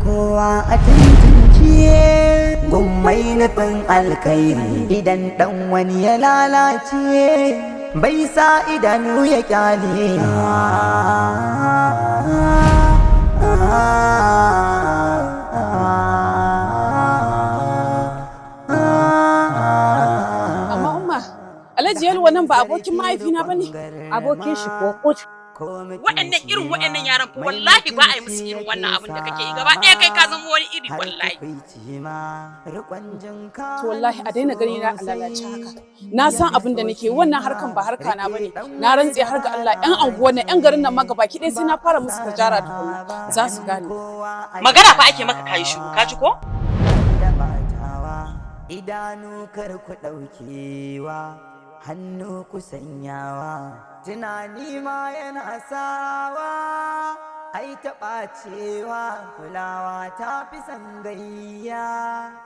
kowa a tantance gummai nufin alkhairi idan dan wani ya lalace bai sa idanu ya kyale. Amma umma, Alhaji Yalwa nan ba abokin mahaifina bane. Abokin shi ko kut. Waɗannan yaran fa wallahi ba a yi musu irin wannan abin da kake yi gaba ɗaya kai ka zama wani iri wallahi. To wallahi a daina gani na lalace haka. Na san abin da nake wannan harkan ba harka na bane. Na rantse har ga Allah ƴan anguwan nan ƴan garin nan ma gabaki ɗaya sai na fara musu tajara tukuna. Za su gane. Magana fa ake maka kayi shiru ka ji ko? Idanu kar ku ɗaukewa, hannu ku sanyawa, tunani ma yana sawa, ai taɓa cewa kulawa ta fi sangayya.